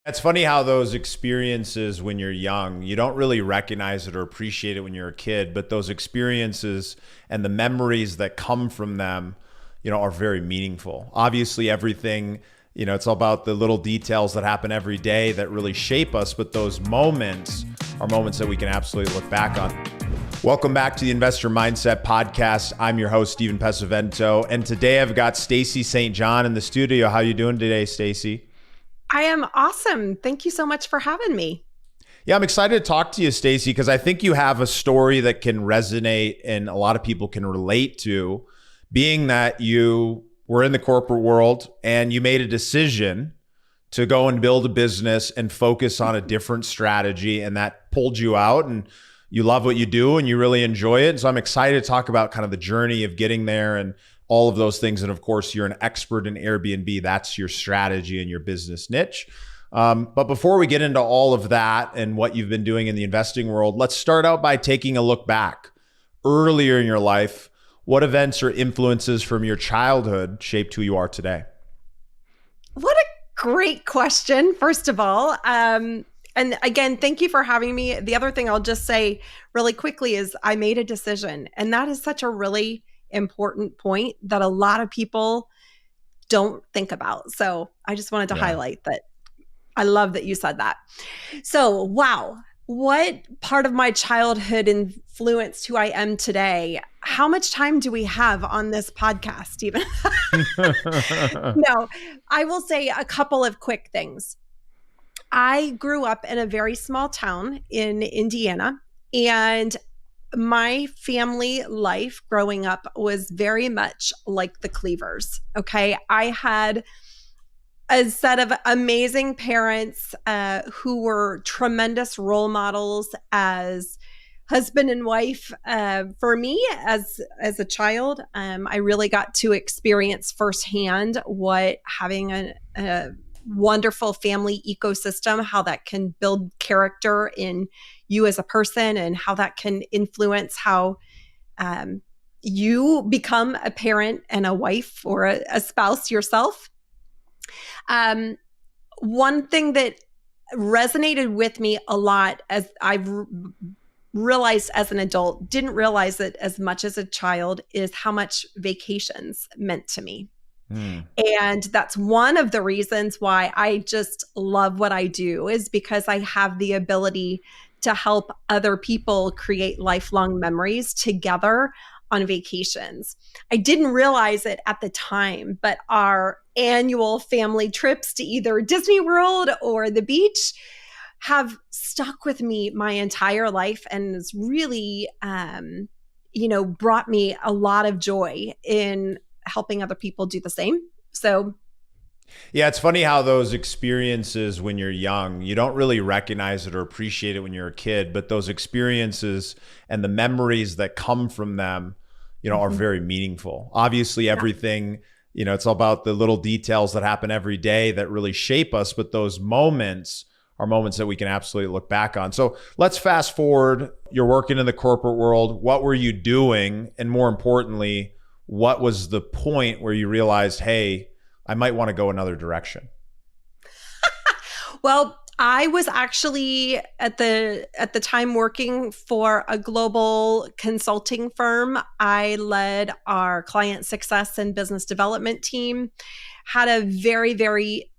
It's funny how those experiences when you're young, you don't really recognize it or appreciate it when you're a kid, but those experiences and the memories that come from them, are very meaningful. Obviously, everything, it's all about the little details that happen every day that really shape us, but those moments are moments that we can absolutely look back on. Welcome back to the Investor Mindset Podcast. I'm your host, Steven Pesavento, and today I've got Stacey St. in the studio. How are you doing today, Stacey? I am awesome. Thank you so much for having me. Yeah, I'm excited to talk to you, Stacey, because I think you have a story that can resonate and a lot of people can relate to, being that you were in the corporate world and you made a decision to go and build a business and focus on a different strategy, and that pulled you out and you love what you do and you really enjoy it. And so I'm excited to talk about kind of the journey of getting there and all of those things. And of course, you're an expert in Airbnb. That's your strategy and your business niche. But before we get into all of that and what you've been doing in the investing world, let's start out by taking a look back. Earlier in your life, what events or influences from your childhood shaped who you are today? What a great question, first of all. And again, thank you for having me. The other thing I'll just say really quickly is I made a decision, and that is such a really important point that a lot of people don't think about. So I just wanted to highlight that. I love that you said that. So, wow, what part of my childhood influenced who I am today? How much time do we have on this podcast, Stephen? No, I will say a couple of quick things. I grew up in a very small town in Indiana, and my family life growing up was very much like the Cleavers. Okay. I had a set of amazing parents who were tremendous role models as husband and wife for me as a child. I really got to experience firsthand what having a wonderful family ecosystem, how that can build character in you as a person, and how that can influence how you become a parent and a wife or a spouse yourself. One thing that resonated with me a lot as I've realized as an adult, didn't realize it as much as a child, is how much vacations meant to me. And that's one of the reasons why I just love what I do, is because I have the ability to help other people create lifelong memories together on vacations. I didn't realize it at the time, but our annual family trips to either Disney World or the beach have stuck with me my entire life, and has really, brought me a lot of joy in helping other people do the same. So yeah, it's funny how those experiences when you're young, you don't really recognize it or appreciate it when you're a kid, but those experiences and the memories that come from them, are very meaningful. Obviously, everything, it's all about the little details that happen every day that really shape us, but those moments are moments that we can absolutely look back on. So let's fast forward. You're working in the corporate world. What were you doing? And more importantly, what was the point where you realized, hey, I might want to go another direction? Well, I was actually at the time working for a global consulting firm. I led our client success and business development team, had a very, very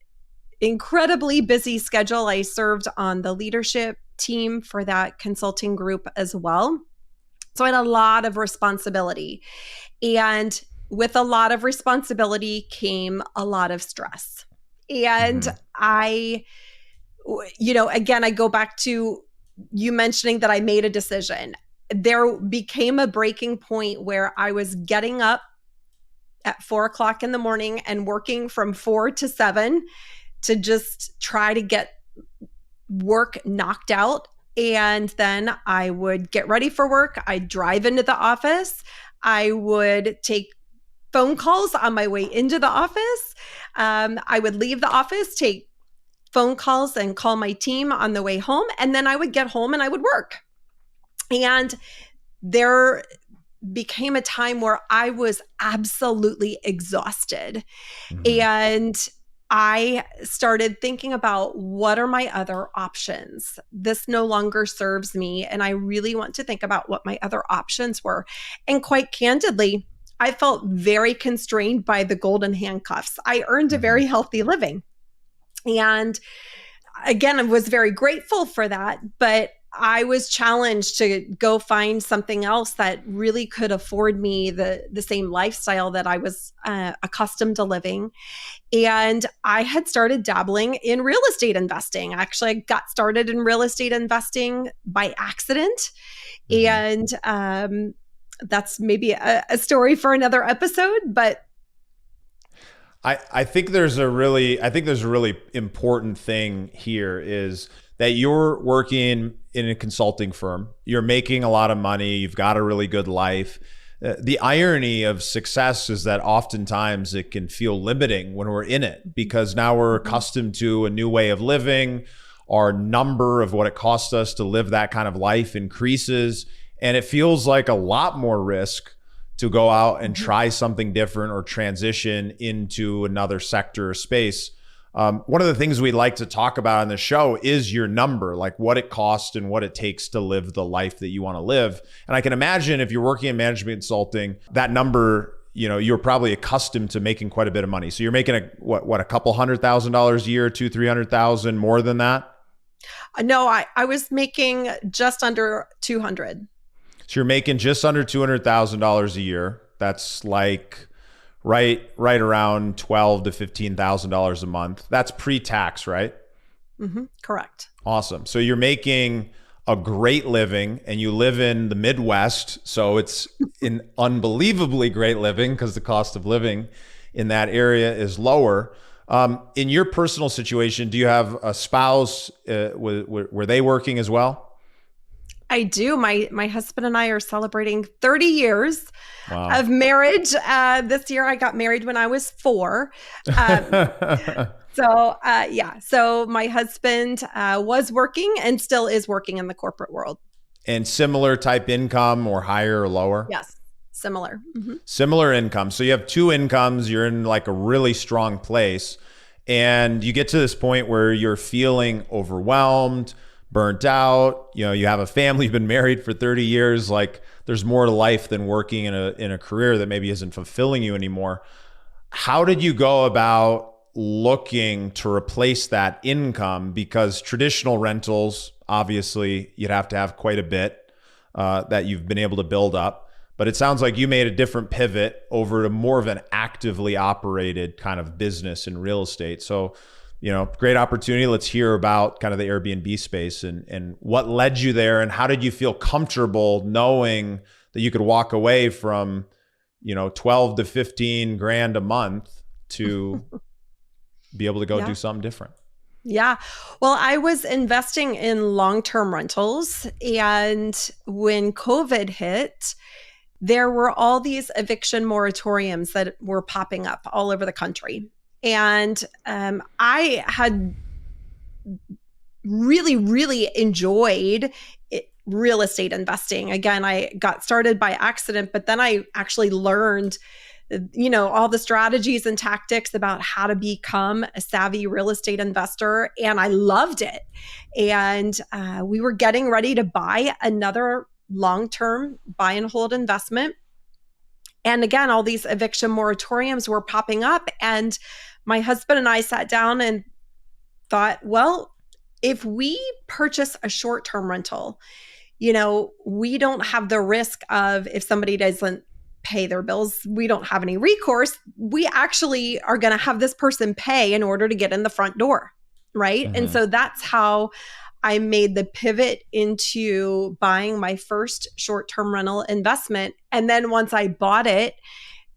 incredibly busy schedule. I served on the leadership team for that consulting group as well. So I had a lot of responsibility. And with a lot of responsibility came a lot of stress. And again, I go back to you mentioning that I made a decision. There became a breaking point where I was getting up at 4:00 in the morning and working from 4 to 7 to just try to get work knocked out. And then I would get ready for work. I'd drive into the office. I would take phone calls on my way into the office. I would leave the office, take phone calls and call my team on the way home. And then I would get home and I would work. And there became a time where I was absolutely exhausted. And I started thinking about what are my other options? This no longer serves me. And I really want to think about what my other options were. And quite candidly, I felt very constrained by the golden handcuffs. I earned a very healthy living. And again, I was very grateful for that, but I was challenged to go find something else that really could afford me the same lifestyle that I was accustomed to living. And I had started dabbling in real estate investing. Actually, I got started in real estate investing by accident. And that's maybe a story for another episode, but I think there's a really important thing here is that you're working in a consulting firm. You're making a lot of money. You've got a really good life. The irony of success is that oftentimes it can feel limiting when we're in it, because now we're accustomed to a new way of living. Our number of what it costs us to live that kind of life increases, and it feels like a lot more risk to go out and try something different or transition into another sector or space. One of the things we'd like to talk about on the show is your number, like what it costs and what it takes to live the life that you want to live. And I can imagine if you're working in management consulting, that number, you're probably accustomed to making quite a bit of money. So you're making a couple $100,000 a year, $200,000-$300,000, more than that? No, I was making just under 200. So you're making just under $200,000 a year. That's like right around $12,000 to $15,000 a month. That's pre-tax, right? Correct. Awesome. So you're making a great living, and you live in the Midwest. So it's an unbelievably great living because the cost of living in that area is lower. In your personal situation, do you have a spouse? Were they working as well? I do. My husband and I are celebrating 30 years Wow. of marriage. This year I got married when I was 4. So my husband was working and still is working in the corporate world. And similar type income, or higher or lower? Yes, similar. Similar income. So you have two incomes. You're in like a really strong place. And you get to this point where you're feeling overwhelmed, burnt out. You have a family, you've been married for 30 years. Like, there's more to life than working in a career that maybe isn't fulfilling you anymore. How did you go about looking to replace that income? Because traditional rentals, obviously, you'd have to have quite a bit that you've been able to build up. But it sounds like you made a different pivot over to more of an actively operated kind of business in real estate. So, great opportunity. Let's hear about kind of the Airbnb space and what led you there, and how did you feel comfortable knowing that you could walk away from, 12 to 15 grand a month to be able to go do something different? Yeah. Well, I was investing in long-term rentals, and when COVID hit, there were all these eviction moratoriums that were popping up all over the country. And I had really, really enjoyed real estate investing. Again, I got started by accident, but then I actually learned, all the strategies and tactics about how to become a savvy real estate investor. And I loved it. And we were getting ready to buy another long-term buy and hold investment. And again, all these eviction moratoriums were popping up, and my husband and I sat down and thought, well, if we purchase a short-term rental, we don't have the risk of, if somebody doesn't pay their bills, we don't have any recourse. We actually are going to have this person pay in order to get in the front door, right? And so that's how I made the pivot into buying my first short-term rental investment. And then once I bought it,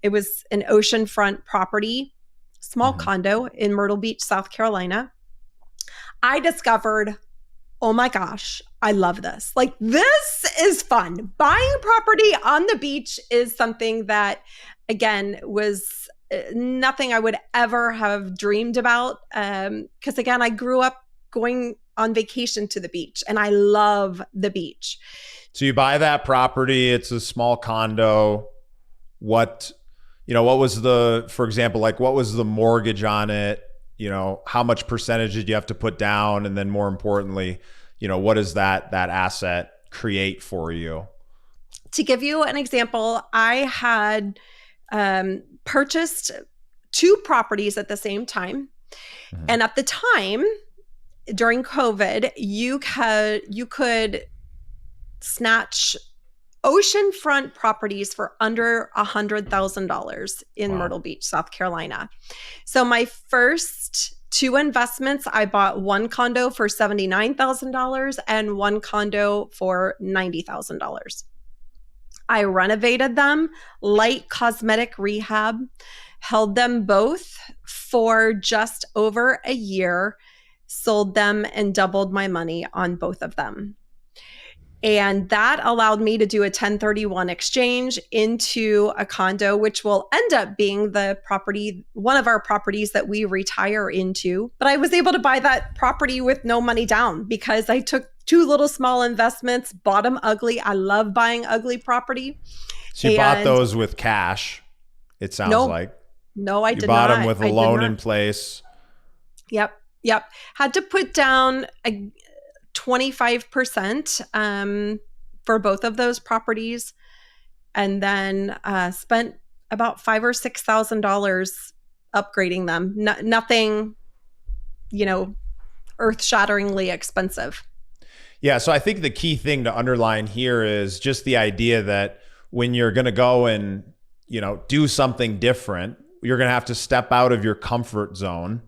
it was an oceanfront property, small condo in Myrtle Beach, South Carolina. I discovered, oh my gosh, I love this. Like, this is fun. Buying property on the beach is something that, again, was nothing I would ever have dreamed about. Because again, I grew up going on vacation to the beach, and I love the beach. So you buy that property, it's a small condo. What was for example, like, what was the mortgage on it? how much percentage did you have to put down? And then more importantly, what does that asset create for you? To give you an example, I had purchased 2 properties at the same time. Mm-hmm. And at the time, during COVID, you could snatch oceanfront properties for under $100,000 in Myrtle Beach, South Carolina. So my first 2 investments, I bought 1 condo for $79,000 and 1 condo for $90,000. I renovated them, light cosmetic rehab, held them both for just over a year, sold them, and doubled my money on both of them. And that allowed me to do a 1031 exchange into a condo, which will end up being one of our properties that we retire into. But I was able to buy that property with no money down because I took 2 little small investments, bought them ugly. I love buying ugly property. So you bought those with cash, it sounds like. No, I did not. You bought them with a loan in place. Yep. Had to put down 25% for both of those properties, and then spent about $5,000 or $6,000 upgrading them. Nothing, earth-shatteringly expensive. Yeah, so I think the key thing to underline here is just the idea that when you're going to go and do something different, you're going to have to step out of your comfort zone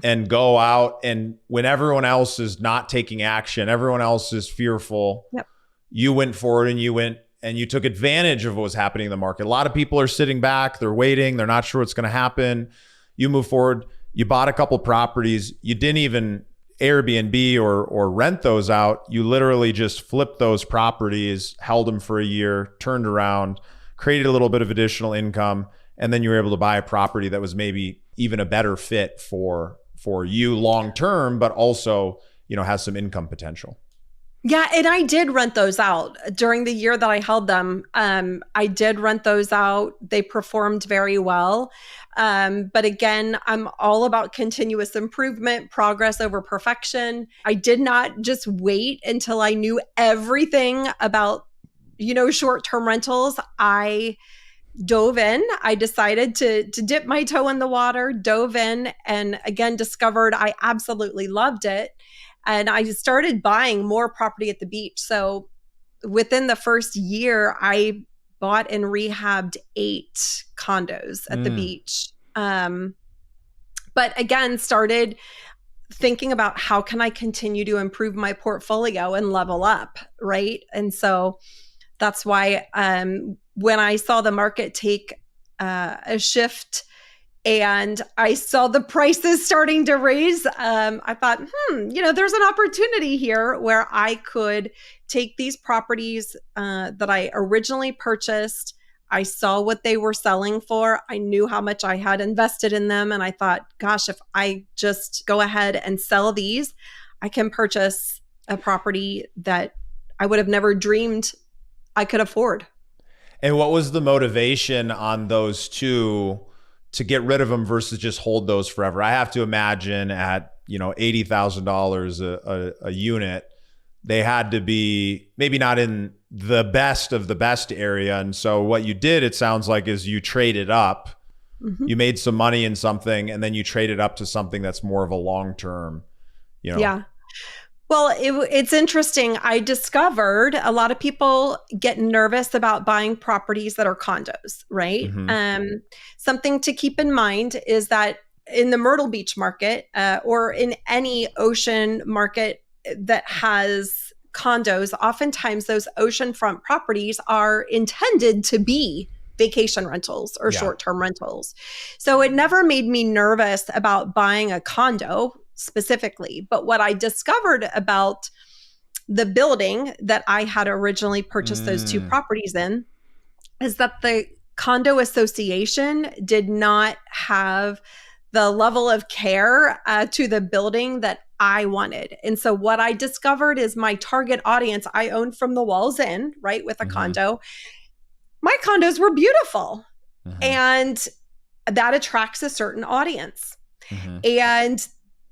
and go out. And when everyone else is not taking action, everyone else is fearful. Yep. You went forward and you took advantage of what was happening in the market. A lot of people are sitting back, they're waiting, they're not sure what's going to happen. You move forward, you bought a couple properties, you didn't even Airbnb or rent those out. You literally just flipped those properties, held them for a year, turned around, created a little bit of additional income. And then you were able to buy a property that was maybe even a better fit for you long term, but also, has some income potential. Yeah, and I did rent those out during the year that I held them. I did rent those out. They performed very well. But again, I'm all about continuous improvement, progress over perfection. I did not just wait until I knew everything about, short-term rentals. I dove in. I decided to dip my toe in the water, dove in, and again, discovered I absolutely loved it. And I started buying more property at the beach. So within the first year, I bought and rehabbed 8 condos at the beach. But again, started thinking about how can I continue to improve my portfolio and level up, right? And so that's why when I saw the market take a shift and I saw the prices starting to raise, I thought, there's an opportunity here where I could take these properties that I originally purchased. I saw what they were selling for. I knew how much I had invested in them. And I thought, gosh, if I just go ahead and sell these, I can purchase a property that I would have never dreamed I could afford. And what was the motivation on those 2 to get rid of them versus just hold those forever? I have to imagine at, $80,000 a unit, they had to be maybe not in the best of the best area. And so what you did, it sounds like, is you traded up. Mm-hmm. You made some money in something and then you traded up to something that's more of a long-term, Yeah. Well, it's interesting. I discovered a lot of people get nervous about buying properties that are condos, right? Mm-hmm. Something to keep in mind is that in the Myrtle Beach market or in any ocean market that has condos, oftentimes those oceanfront properties are intended to be vacation rentals or short-term rentals. So it never made me nervous about buying a condo specifically. But what I discovered about the building that I had originally purchased those 2 properties in is that the condo association did not have the level of care to the building that I wanted. And so what I discovered is my target audience, I owned from the walls in, right, with a condo. My condos were beautiful. And that attracts a certain audience. Mhm. And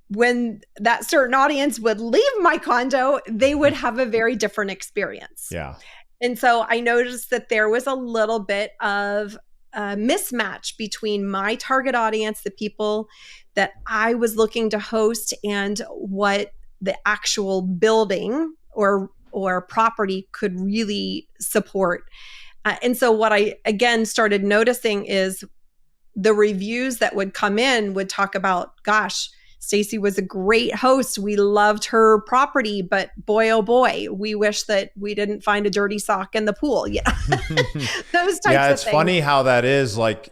when that certain audience would leave my condo, they would have a very different experience. Yeah. And so I noticed that there was a little bit of a mismatch between my target audience, the people that I was looking to host, and what the actual building or property could really support. And so what I again started noticing is the reviews that would come in would talk about, gosh, Stacey was a great host. We loved her property, but boy, oh boy, we wish that we didn't find a dirty sock in the pool. Yeah. Those types Yeah, of it's things. funny how that is. Like,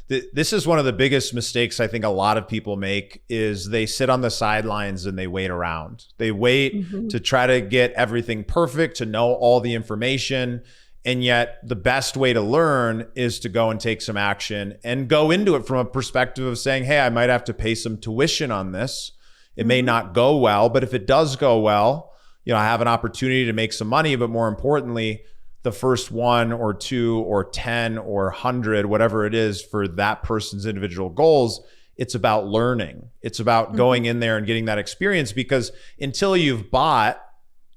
this is one of the biggest mistakes I think a lot of people make is they sit on the sidelines and they wait around. They wait to try to get everything perfect, to know all the information. And yet the best way to learn is to go and take some action and go into it from a perspective of saying, hey, I might have to pay some tuition on this. It may not go well, but if it does go well, I have an opportunity to make some money. But more importantly, the first 1 or 2 or 10 or 100, whatever it is for that person's individual goals, it's about learning. It's about going in there and getting that experience, because until you've bought,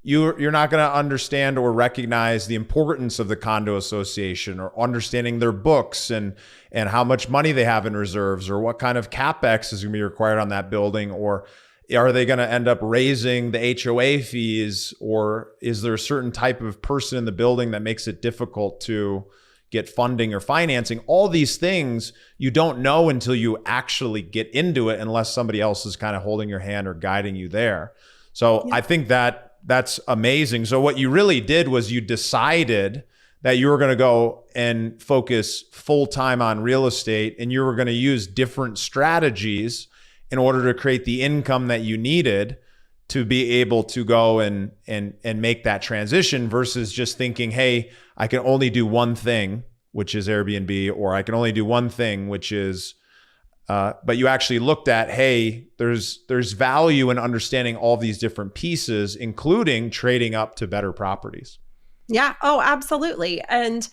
you're not going to understand or recognize the importance of the condo association, or understanding their books and how much money they have in reserves, or what kind of CapEx is going to be required on that building, or are they going to end up raising the HOA fees, or is there a certain type of person in the building that makes it difficult to get funding or financing? All these things you don't know until you actually get into it, unless somebody else is kind of holding your hand or guiding you there. So I think that's amazing. So what you really did was you decided that you were going to go and focus full-time on real estate, and you were going to use different strategies in order to create the income that you needed to be able to go and make that transition, versus just thinking, hey, I can only do one thing, which is Airbnb, or I can only do one thing, which is but you actually looked at, hey, there's value in understanding all these different pieces, including trading up to better properties. Yeah. Oh, absolutely. And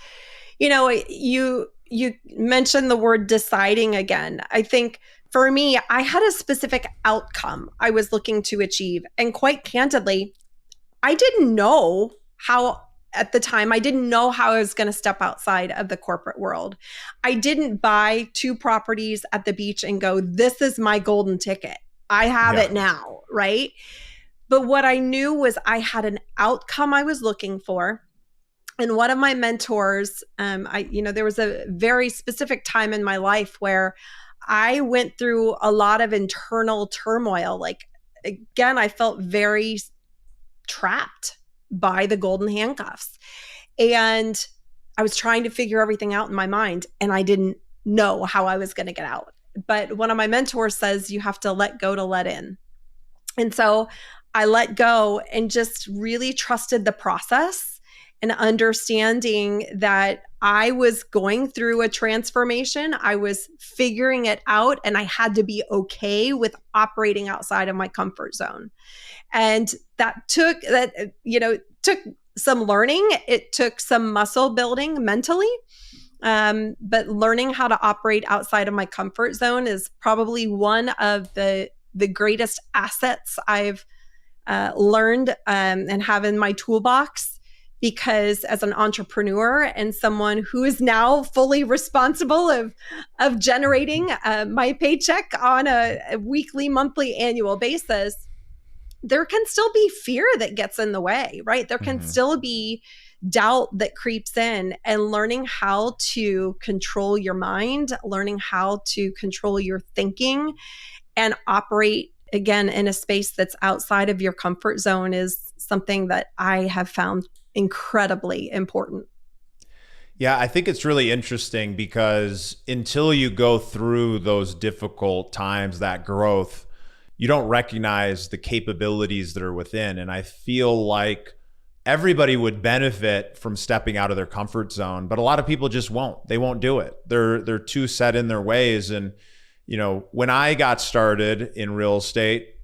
you mentioned the word deciding again. I think for me, I had a specific outcome I was looking to achieve, and quite candidly, I didn't know how. At the time, I didn't know how I was going to step outside of the corporate world. I didn't buy 2 properties at the beach and go, this is my golden ticket. I have it now, right? But what I knew was I had an outcome I was looking for. And one of my mentors, there was a very specific time in my life where I went through a lot of internal turmoil. Like, again, I felt very trapped by the golden handcuffs. And I was trying to figure everything out in my mind, and I didn't know how I was going to get out. But one of my mentors says you have to let go to let in. And so I let go and just really trusted the process, and understanding that I was going through a transformation. I was figuring it out, and I had to be okay with operating outside of my comfort zone. And that took some learning. It took some muscle building mentally. But learning how to operate outside of my comfort zone is probably one of the greatest assets I've learned and have in my toolbox, because as an entrepreneur and someone who is now fully responsible of generating my paycheck on a weekly, monthly, annual basis, there can still be fear that gets in the way, right? There can still be doubt that creeps in, and learning how to control your mind, learning how to control your thinking, and operate again in a space that's outside of your comfort zone is something that I have found incredibly important. Yeah, I think it's really interesting, because until you go through those difficult times, that growth, you don't recognize the capabilities that are within. And I feel like everybody would benefit from stepping out of their comfort zone, but a lot of people just won't. They won't do it. They're too set in their ways. And when I got started in real estate,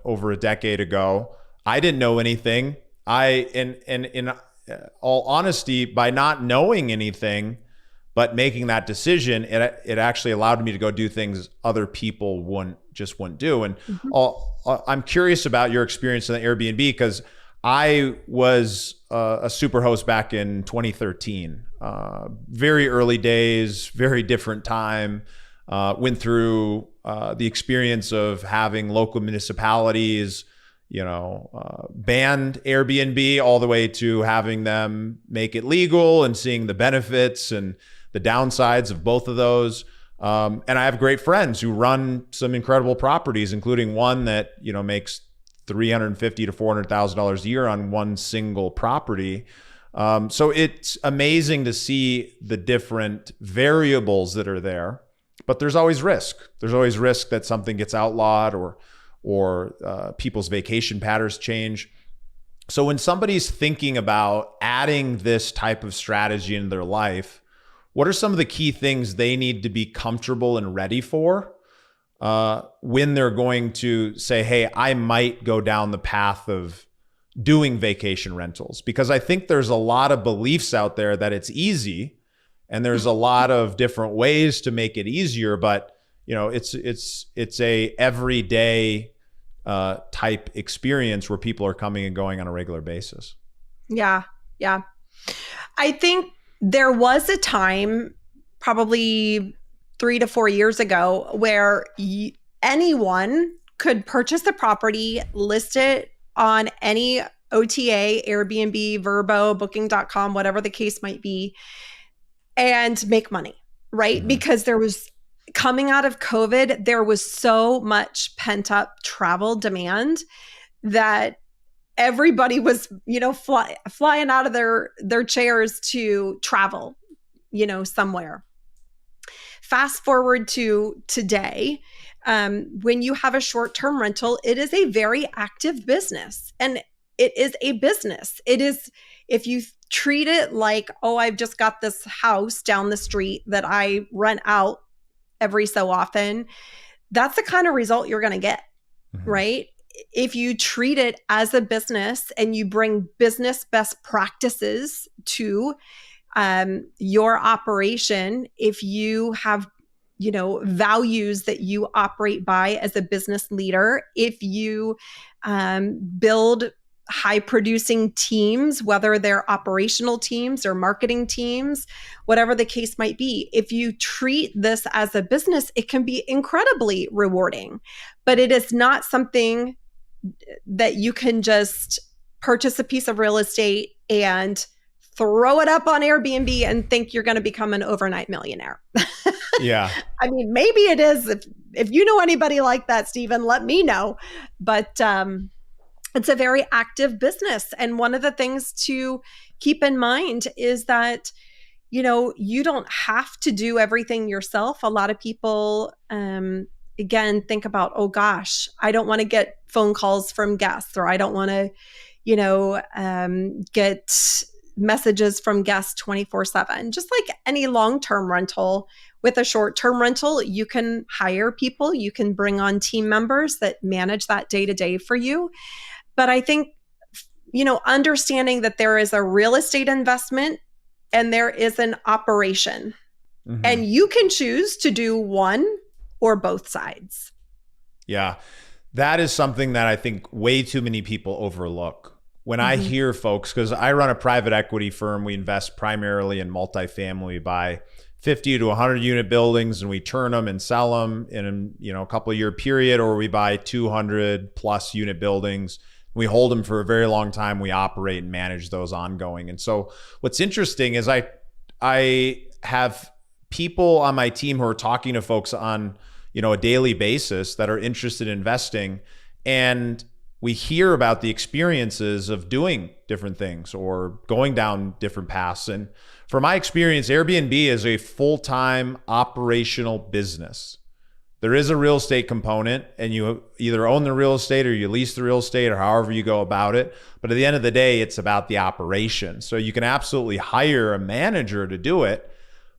over a decade ago, I didn't know anything. In all honesty, by not knowing anything, But making that decision, it actually allowed me to go do things other people wouldn't do. And I'm curious about your experience in the Airbnb, because I was a superhost back in 2013. Very early days, very different time. Went through the experience of having local municipalities, banned Airbnb, all the way to having them make it legal and seeing the benefits and the downsides of both of those. And I have great friends who run some incredible properties, including one that, makes $350,000 to $400,000 a year on one single property. So it's amazing to see the different variables that are there, but there's always risk. There's always risk that something gets outlawed or people's vacation patterns change. So when somebody's thinking about adding this type of strategy in their life, what are some of the key things they need to be comfortable and ready for when they're going to say, hey, I might go down the path of doing vacation rentals? Because I think there's a lot of beliefs out there that it's easy, and there's a lot of different ways to make it easier, but it's a everyday type experience where people are coming and going on a regular basis. Yeah. I think there was a time, probably 3 to 4 years ago, where anyone could purchase the property, list it on any OTA, Airbnb, Vrbo, Booking.com, whatever the case might be, and make money, right? Because there was, coming out of COVID, there was so much pent up travel demand that everybody was, flying out of their chairs to travel, somewhere. Fast forward to today, when you have a short-term rental, it is a very active business, and it is a business. It is, if you treat it like, oh, I've just got this house down the street that I rent out every so often, that's the kind of result you're going to get, right? If you treat it as a business and you bring business best practices to your operation, if you have, values that you operate by as a business leader, if you build high producing teams, whether they're operational teams or marketing teams, whatever the case might be, if you treat this as a business, it can be incredibly rewarding. But it is not something that you can just purchase a piece of real estate and throw it up on Airbnb and think you're going to become an overnight millionaire. Yeah. I mean, maybe it is. If you know anybody like that, Steven, let me know. But it's a very active business. And one of the things to keep in mind is that, you don't have to do everything yourself. A lot of people, again, think about, oh gosh, I don't want to get phone calls from guests, or I don't want to, get messages from guests 24/7. Just like any long-term rental, with a short-term rental, you can hire people, you can bring on team members that manage that day-to-day for you. But I think, understanding that there is a real estate investment and there is an operation, and you can choose to do one or both sides. Yeah. That is something that I think way too many people overlook. When I hear folks, because I run a private equity firm, we invest primarily in multifamily. We buy 50 to 100 unit buildings and we turn them and sell them in a couple of year period, or we buy 200 plus unit buildings. We hold them for a very long time. We operate and manage those ongoing. And so what's interesting is I have people on my team who are talking to folks on, a daily basis that are interested in investing, and we hear about the experiences of doing different things or going down different paths. And from my experience, Airbnb is a full-time operational business. There is a real estate component, and you either own the real estate or you lease the real estate, or however you go about it. But at the end of the day, it's about the operation. So you can absolutely hire a manager to do it,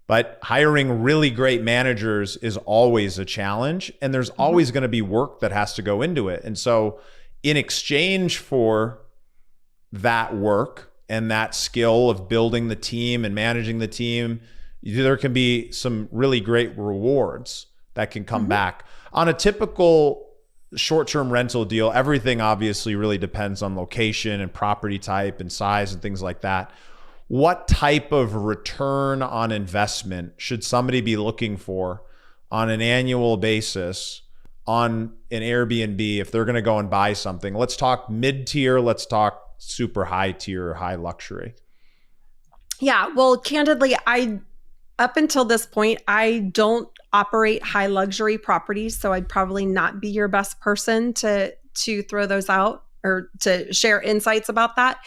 but hiring really great managers is always a challenge, and there's always going to be work that has to go into it. And so in exchange for that work and that skill of building the team and managing the team, there can be some really great rewards that can come back. On a typical short-term rental deal, everything obviously really depends on location and property type and size and things like that. What type of return on investment should somebody be looking for on an annual basis on an Airbnb if they're going to go and buy something? Let's talk mid-tier, let's talk super high tier, high luxury. Yeah, well, candidly, up until this point, I don't operate high luxury properties, so I'd probably not be your best person to throw those out or to share insights about that.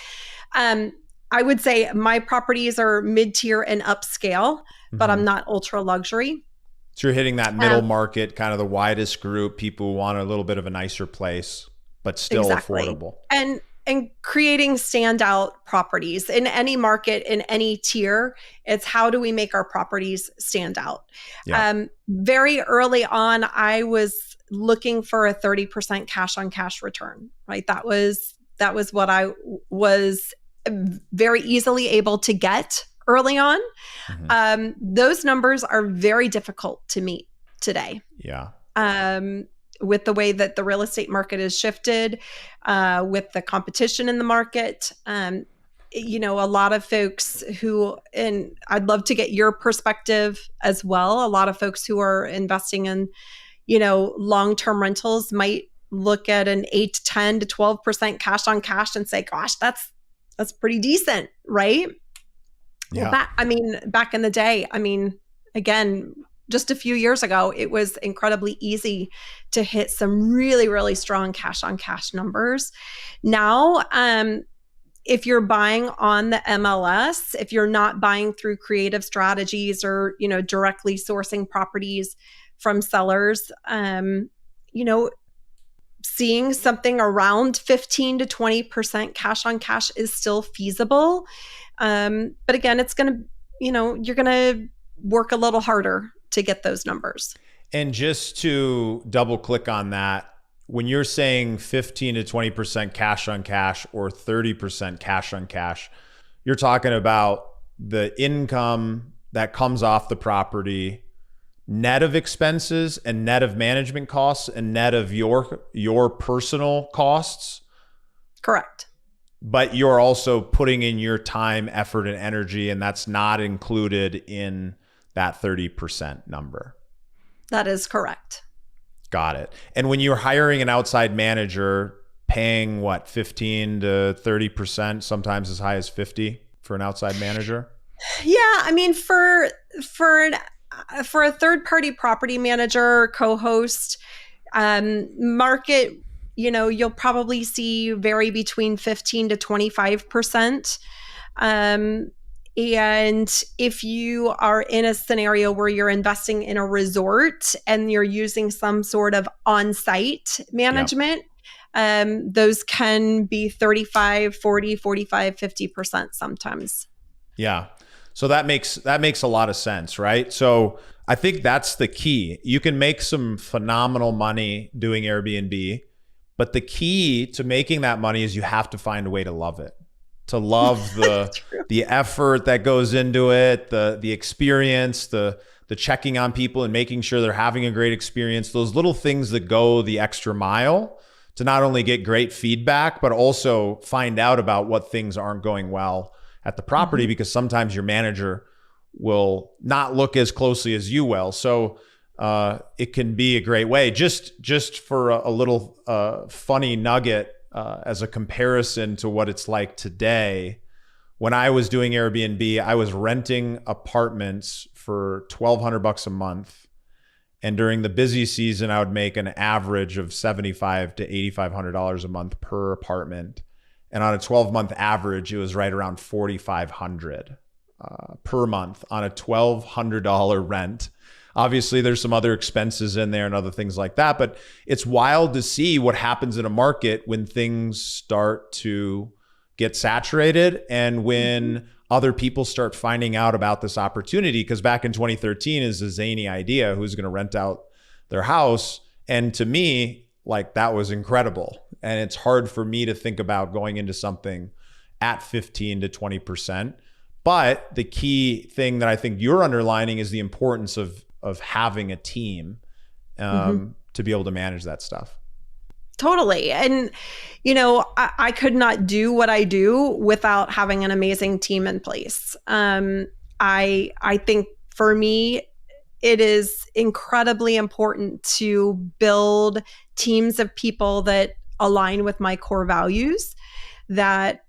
I would say my properties are mid-tier and upscale, but I'm not ultra luxury. So you're hitting that middle market, kind of the widest group, people who want a little bit of a nicer place, but still affordable. And creating standout properties in any market, in any tier, it's how do we make our properties stand out? Yeah. Very early on, I was looking for a 30% cash on cash return, right? That was what I was very easily able to get early on. Those numbers are very difficult to meet today. Yeah. With the way that the real estate market has shifted, with the competition in the market, a lot of folks who, and I'd love to get your perspective as well. A lot of folks who are investing in, long-term rentals might look at an 8 to 10 to 12% cash on cash and say, gosh, that's pretty decent, right? Yeah. Well, back in the day, again, just a few years ago, it was incredibly easy to hit some really, really strong cash on cash numbers. Now, if you're buying on the MLS, if you're not buying through creative strategies or, directly sourcing properties from sellers, seeing something around 15 to 20% cash on cash is still feasible. But again, it's going to, you're going to work a little harder to get those numbers. And just to double click on that, when you're saying 15 to 20% cash on cash or 30% cash on cash, you're talking about the income that comes off the property, net of expenses and net of management costs and net of your personal costs. Correct. But you're also putting in your time, effort, and energy, and that's not included in that 30% number. That is correct. Got it. And when you're hiring an outside manager, paying what, 15 to 30%, sometimes as high as 50 for an outside manager? Yeah, for a third-party property manager, co-host, market, you'll probably see vary between 15 to 25%. And if you are in a scenario where you're investing in a resort and you're using some sort of on-site management, those can be 35, 40, 45, 50% sometimes. Yeah. So that makes a lot of sense, right? So I think that's the key. You can make some phenomenal money doing Airbnb, but the key to making that money is you have to find a way to love it. To love the effort that goes into it, the experience, the checking on people and making sure they're having a great experience, those little things that go the extra mile to not only get great feedback, but also find out about what things aren't going well at the property, because sometimes your manager will not look as closely as you will. So it can be a great way. Just for a little funny nugget, as a comparison to what it's like today, when I was doing Airbnb, I was renting apartments for $1,200 a month. And during the busy season, I would make an average of $7,500 to $8,500 a month per apartment. And on a 12-month average, it was right around $4,500 per month on a $1,200 rent. Obviously, there's some other expenses in there and other things like that, but it's wild to see what happens in a market when things start to get saturated and when other people start finding out about this opportunity. Because back in 2013 is a zany idea, who's going to rent out their house. And to me, like, that was incredible. And it's hard for me to think about going into something at 15 to 20%. But the key thing that I think you're underlining is the importance of having a team to be able to manage that stuff. Totally. And, I could not do what I do without having an amazing team in place. I think for me, it is incredibly important to build teams of people that align with my core values, that,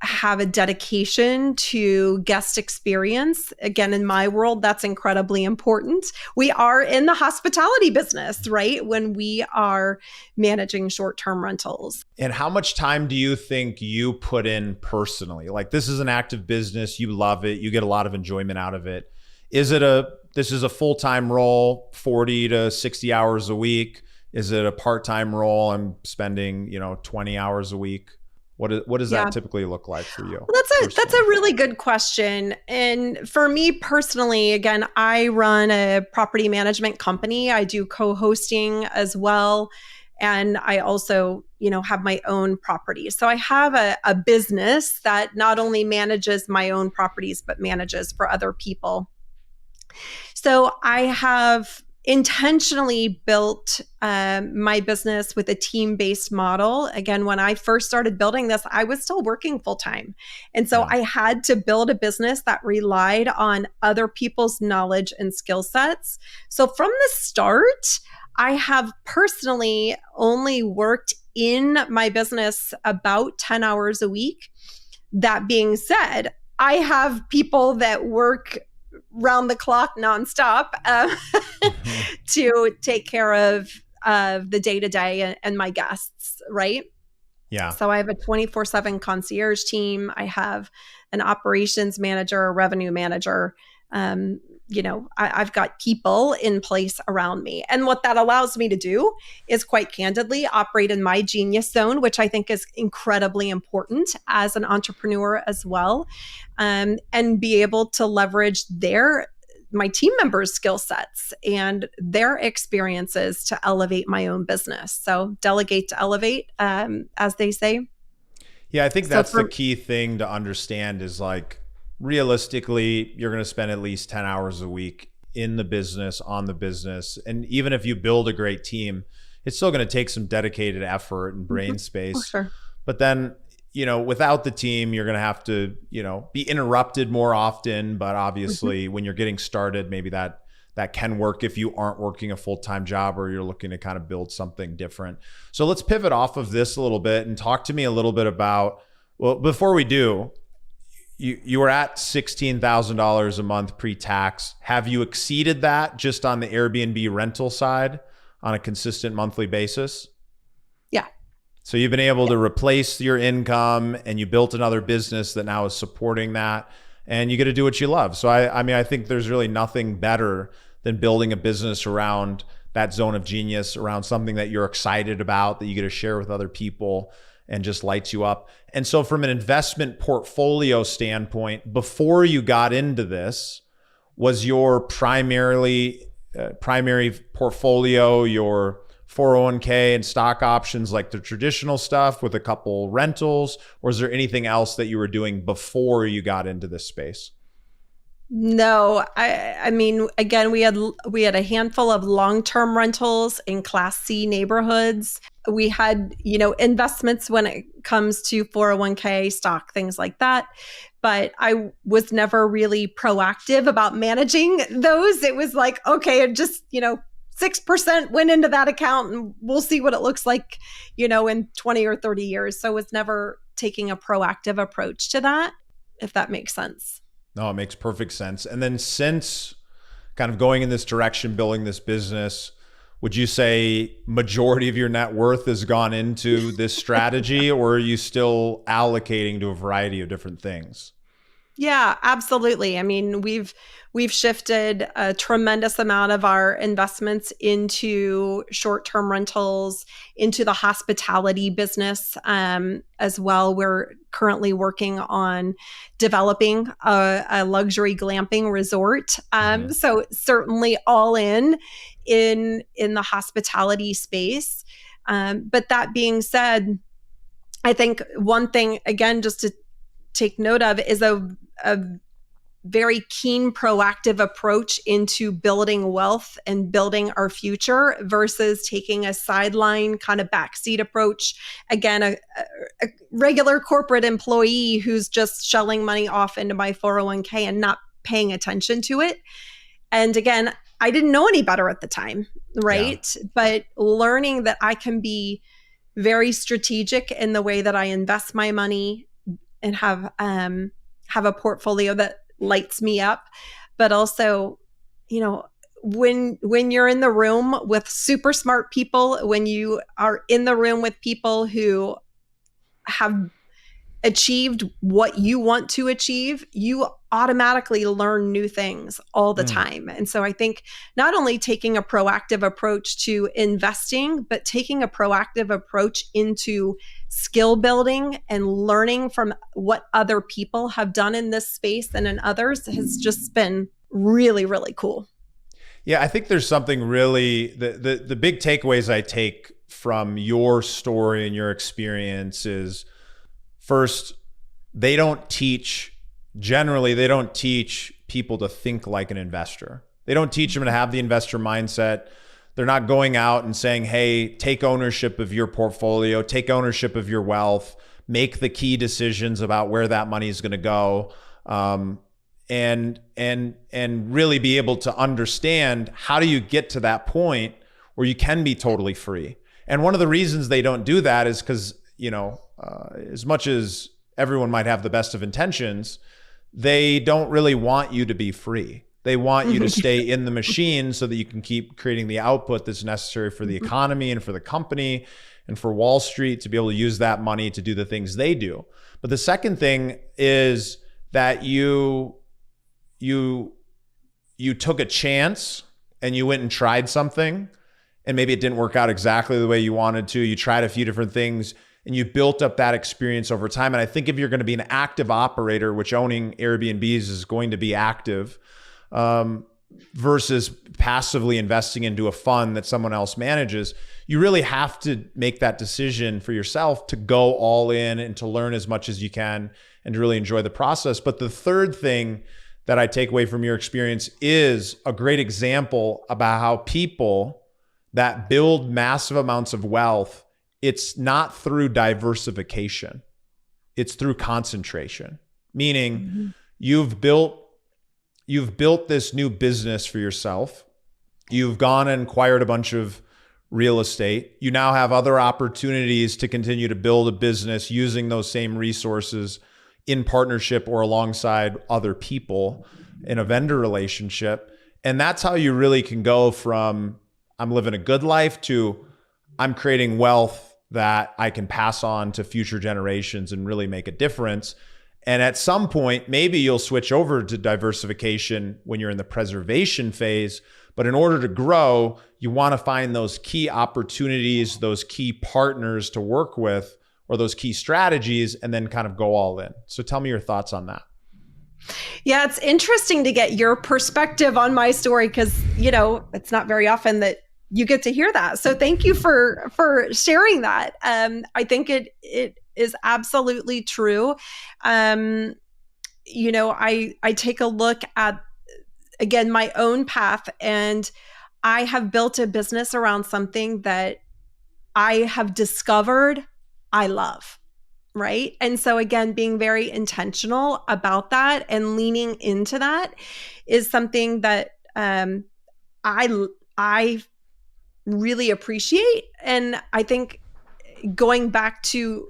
have a dedication to guest experience. Again, in my world, that's incredibly important. We are in the hospitality business, right? When we are managing short-term rentals. And how much time do you think you put in personally? Like, this is an active business, you love it, you get a lot of enjoyment out of it. This is a full-time role, 40 to 60 hours a week? Is it a part-time role? I'm spending, 20 hours a week. What does that typically look like for you? Well, that's a really good question. And for me personally, again, I run a property management company. I do co-hosting as well. And I also, have my own properties. So I have a business that not only manages my own properties, but manages for other people. So I have intentionally built my business with a team-based model. Again, when I first started building this, I was still working full-time. And so I had to build a business that relied on other people's knowledge and skill sets. So from the start, I have personally only worked in my business about 10 hours a week. That being said, I have people that work round the clock nonstop to take care of the day-to-day and my guests, right? Yeah. So I have a 24/7 concierge team. I have an operations manager, a revenue manager. I've got people in place around me. And what that allows me to do is, quite candidly, operate in my genius zone, which I think is incredibly important as an entrepreneur as well, and be able to leverage my team members' skill sets and their experiences to elevate my own business. So delegate to elevate, as they say. Yeah, I think that's the key thing to understand is, like, realistically, you're going to spend at least 10 hours a week in the business, on the business. And even if you build a great team, it's still going to take some dedicated effort and brain space. Oh, sure. But then, without the team, you're going to have to, be interrupted more often. But obviously, when you're getting started, maybe that can work if you aren't working a full-time job or you're looking to kind of build something different. So let's pivot off of this a little bit and talk to me a little bit about, well, before we do, you were at $16,000 a month pre-tax. Have you exceeded that just on the Airbnb rental side on a consistent monthly basis? Yeah. So you've been able to replace your income and you built another business that now is supporting that, and you get to do what you love. So I think there's really nothing better than building a business around that zone of genius, around something that you're excited about, that you get to share with other people and just lights you up. And so from an investment portfolio standpoint, before you got into this, was your primary portfolio your 401k and stock options, like the traditional stuff with a couple rentals, or is there anything else that you were doing before you got into this space? No, I mean, again, we had a handful of long-term rentals in Class C neighborhoods. We had, investments when it comes to 401k, stock, things like that. But I was never really proactive about managing those. It was like, okay, it just, 6% went into that account and we'll see what it looks like, in 20 or 30 years. So it's never taking a proactive approach to that, if that makes sense. No, it makes perfect sense. And then since kind of going in this direction, building this business, would you say majority of your net worth has gone into this strategy, or are you still allocating to a variety of different things? Yeah, absolutely. I mean, we've shifted a tremendous amount of our investments into short-term rentals, into the hospitality business as well. We're currently working on developing a luxury glamping resort. So certainly all in the hospitality space. But that being said, I think one thing, again, just to take note of is a very keen, proactive approach into building wealth and building our future versus taking a sideline kind of backseat approach. Again, a regular corporate employee who's just shelling money off into my 401k and not paying attention to it. And again, I didn't know any better at the time, right? Yeah. But learning that I can be very strategic in the way that I invest my money and have a portfolio that lights me up, but also, when you're in the room with super smart people, when you are in the room with people who have achieved what you want to achieve, you automatically learn new things all the time. And so I think not only taking a proactive approach to investing, but taking a proactive approach into skill building and learning from what other people have done in this space and in others has just been really, really cool. Yeah, I think there's something really, the big takeaways I take from your story and your experience is, first, they don't teach people to think like an investor. They don't teach them to have the investor mindset. They're not going out and saying, hey, take ownership of your portfolio, take ownership of your wealth, make the key decisions about where that money is going to go, and really be able to understand how do you get to that point where you can be totally free. And one of the reasons they don't do that is because, as much as everyone might have the best of intentions, they don't really want you to be free. They want you to stay in the machine so that you can keep creating the output that's necessary for the economy and for the company and for Wall Street to be able to use that money to do the things they do. But the second thing is that you took a chance and you went and tried something, and maybe it didn't work out exactly the way you wanted to. You tried a few different things and you built up that experience over time. And I think if you're going to be an active operator, which owning Airbnbs is going to be active, versus passively investing into a fund that someone else manages, you really have to make that decision for yourself to go all in and to learn as much as you can and to really enjoy the process. But the third thing that I take away from your experience is a great example about how people that build massive amounts of wealth, it's not through diversification, it's through concentration. Meaning you've built this new business for yourself. You've gone and acquired a bunch of real estate. You now have other opportunities to continue to build a business using those same resources in partnership or alongside other people in a vendor relationship. And that's how you really can go from I'm living a good life to I'm creating wealth that I can pass on to future generations and really make a difference. And at some point, maybe you'll switch over to diversification when you're in the preservation phase. But in order to grow, you want to find those key opportunities, those key partners to work with, or those key strategies, and then kind of go all in. So tell me your thoughts on that. Yeah, it's interesting to get your perspective on my story because, it's not very often that you get to hear that. So thank you for sharing that. I think it is absolutely true. I take a look at, again, my own path, and I have built a business around something that I have discovered I love. Right. And so again, being very intentional about that and leaning into that is something that I really appreciate. And I think going back to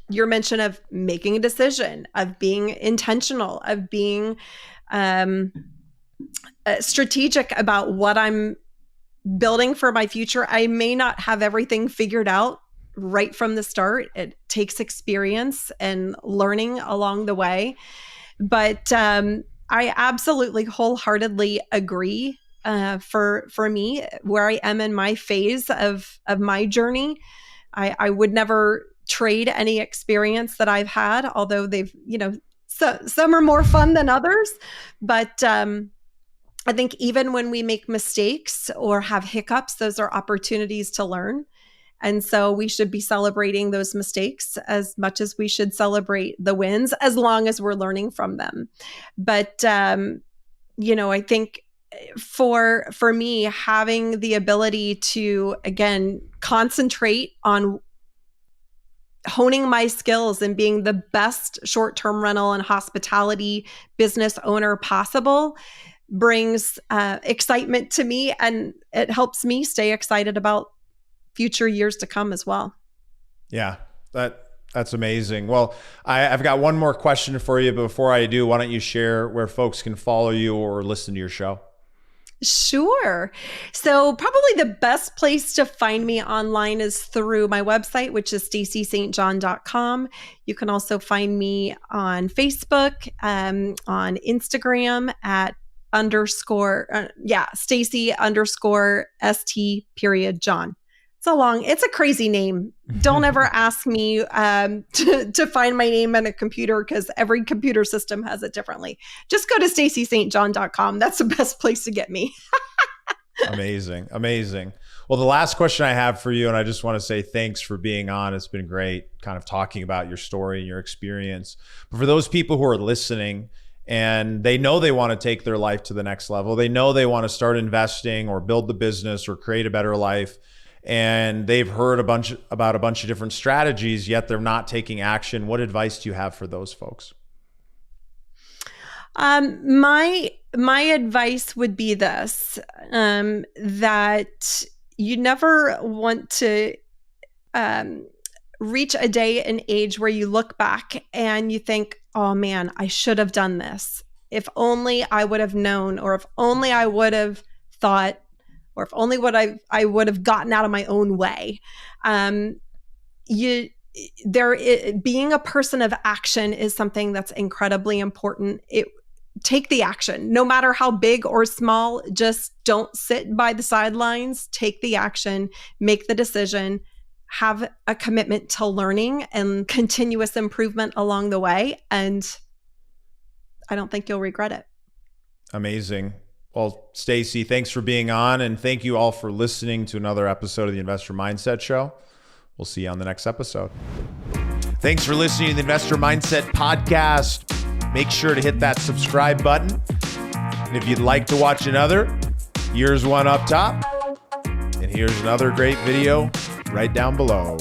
your mention of making a decision, of being intentional, of being strategic about what I'm building for my future. I may not have everything figured out right from the start. It takes experience and learning along the way. But I absolutely wholeheartedly agree. For me, where I am in my phase of my journey, I would never trade any experience that I've had, although they've, some are more fun than others. But I think even when we make mistakes or have hiccups, those are opportunities to learn. And so we should be celebrating those mistakes as much as we should celebrate the wins, as long as we're learning from them. But, I think for me, having the ability to, again, concentrate on honing my skills and being the best short-term rental and hospitality business owner possible brings excitement to me, and it helps me stay excited about future years to come as well. Yeah, that's amazing. Well, I've got one more question for you, but before I do, why don't you share where folks can follow you or listen to your show? Sure. So probably the best place to find me online is through my website, which is stacystjohn.com. You can also find me on Facebook, on Instagram at Stacey_ST_John. It's a crazy name. Don't ever ask me to find my name in a computer, because every computer system has it differently. Just go to stacystjohn.com. That's the best place to get me. Amazing. Well, the last question I have for you, and I just want to say thanks for being on. It's been great kind of talking about your story and your experience. But for those people who are listening and they know they want to take their life to the next level, they know they want to start investing or build the business or create a better life, and they've heard about a bunch of different strategies, yet they're not taking action, what advice do you have for those folks? My advice would be this, that you never want to reach a day and age where you look back and you think, oh man, I should have done this. If only I would have known, or if only I would have thought, or if only I would have gotten out of my own way. Being a person of action is something that's incredibly important. Take the action, no matter how big or small. Just don't sit by the sidelines. Take the action, make the decision, have a commitment to learning and continuous improvement along the way. And I don't think you'll regret it. Amazing. Well, Stacey, thanks for being on, and thank you all for listening to another episode of the Investor Mindset Show. We'll see you on the next episode. Thanks for listening to the Investor Mindset Podcast. Make sure to hit that subscribe button. And if you'd like to watch another, here's one up top, and here's another great video right down below.